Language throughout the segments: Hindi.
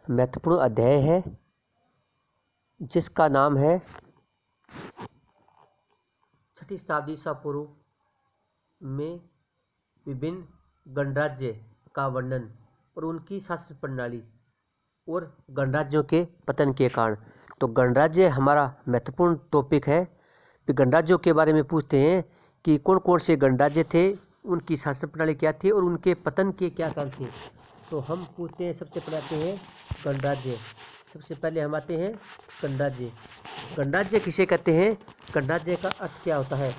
महत्वपूर्ण अध्याय है जिसका नाम है 6ठी शताब्दी ईसा पूर्व में विभिन्न गणराज्य का वर्णन और उनकी शासन प्रणाली और गणराज्यों के पतन के कारण। तो गणराज्य हमारा महत्वपूर्ण टॉपिक है। फिर गणराज्यों के बारे में पूछते हैं कि कौन कौन से गणराज्य थे, उनकी शासन प्रणाली क्या थी और उनके पतन के क्या कारण थे। तो हम पूछते हैं, सबसे पहले आते हैं गणराज्य। सबसे पहले हम आते हैं गणराज्य। गणराज्य किसे कहते हैं, गणराज्य का अर्थ क्या होता है।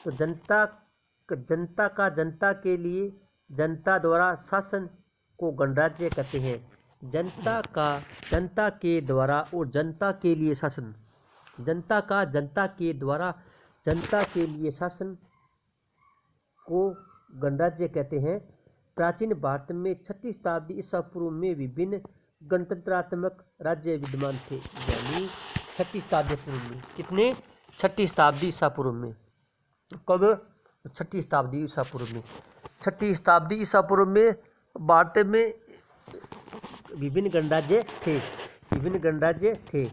तो जनता का जनता के लिए जनता द्वारा शासन को गणराज्य कहते हैं। जनता का जनता के द्वारा और जनता के लिए शासन, जनता का जनता के द्वारा जनता के लिए शासन को गणराज्य कहते हैं। प्राचीन भारत में 6ठी शताब्दी ईसा पूर्व में विभिन्न गणतंत्रात्मक राज्य विद्यमान थे। यानी 6ठी शताब्दी पूर्व में कितने, 6ठी शताब्दी ईसा पूर्व में। कब, 6ठी शताब्दी ईसा पूर्व में। 6ठी शताब्दी ईसा पूर्व में भारत में विभिन्न गणराज्य थे, विभिन्न गणराज्य थे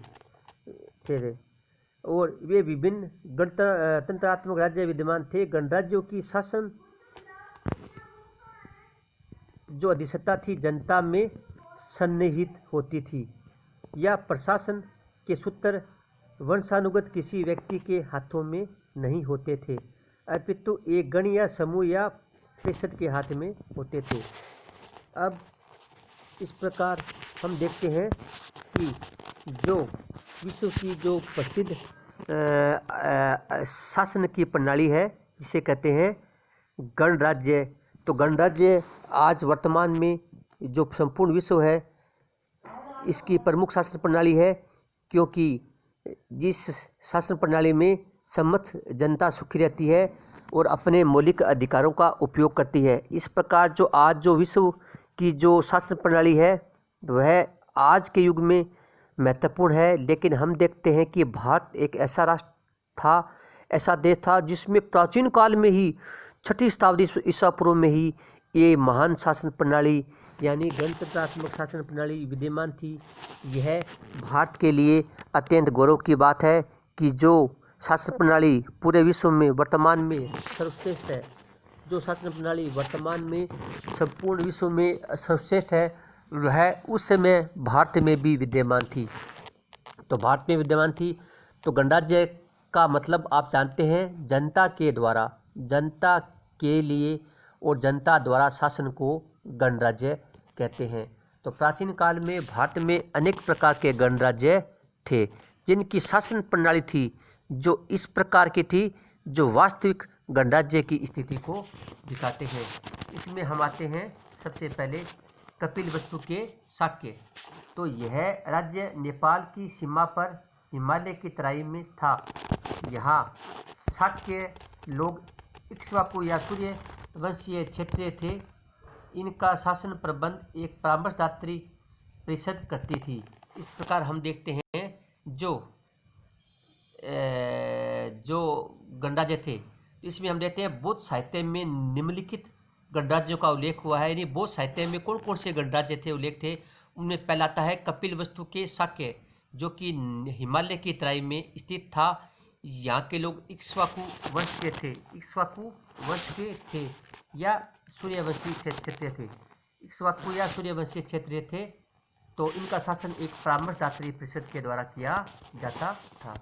और वे विभिन्न गणतंत्रात्मक राज्य विद्यमान थे। गणराज्यों की शासन जो अधिष्ठता थी जनता में सन्निहित होती थी। या प्रशासन के सूत्र वंशानुगत किसी व्यक्ति के हाथों में नहीं होते थे, अपितु एक गण या समूह या परिषद के हाथ में होते थे। अब इस प्रकार हम देखते हैं कि जो विश्व की जो प्रसिद्ध शासन की प्रणाली है जिसे कहते हैं गणराज्य। तो गणराज्य आज वर्तमान में जो संपूर्ण विश्व है इसकी प्रमुख शासन प्रणाली है, क्योंकि जिस शासन प्रणाली में सम्मत जनता सुखी रहती है और अपने मौलिक अधिकारों का उपयोग करती है। इस प्रकार जो आज जो विश्व की जो शासन प्रणाली है वह आज के युग में महत्वपूर्ण है। लेकिन हम देखते हैं कि भारत एक ऐसा राष्ट्र था, ऐसा देश था जिसमें प्राचीन काल में ही 6ठी शताब्दी ईसा पूर्व में ही ये महान शासन प्रणाली यानी गणतंत्रात्मक शासन प्रणाली विद्यमान थी। यह भारत के लिए अत्यंत गौरव की बात है कि जो शासन प्रणाली पूरे विश्व में वर्तमान में सर्वश्रेष्ठ है, जो शासन प्रणाली वर्तमान में संपूर्ण विश्व में सर्वश्रेष्ठ है वह उस समय भारत में भी विद्यमान थी। तो भारत में विद्यमान थी। तो गणराज्य का मतलब आप जानते हैं, जनता के द्वारा, जनता के लिए और जनता द्वारा शासन को गणराज्य कहते हैं। तो प्राचीन काल में भारत में अनेक प्रकार के गणराज्य थे जिनकी शासन प्रणाली थी जो इस प्रकार की थी जो वास्तविक गणराज्य की स्थिति को दिखाते हैं। इसमें हम आते हैं सबसे पहले कपिलवस्तु के शाक्य। तो यह राज्य नेपाल की सीमा पर हिमालय की तराई में था। यहाँ शाक्य लोग इक्ष्वाकु या सूर्य वंशीय क्षेत्रीय थे। इनका शासन प्रबंध एक परामर्शदात्री परिषद करती थी। इस प्रकार हम देखते हैं जो गणराज्य थे इसमें हम देखते हैं बौद्ध साहित्य में निम्नलिखित गणराज्यों का उल्लेख हुआ है। यानी बौद्ध साहित्य में कौन कौन से गणराज्य थे उल्लेख थे, उनमें पहला आता है कपिलवस्तु के शाक्य जो कि हिमालय की तराई में स्थित था। यहाँ के लोग इक्ष्वाकु वंश के थे, इक्ष्वाकु वंश के थे या सूर्यवंशी क्षेत्रीय थे, इक्ष्वाकु या सूर्यवंशी क्षेत्रीय थे। तो इनका शासन एक परामर्शदात्री परिषद के द्वारा किया जाता था।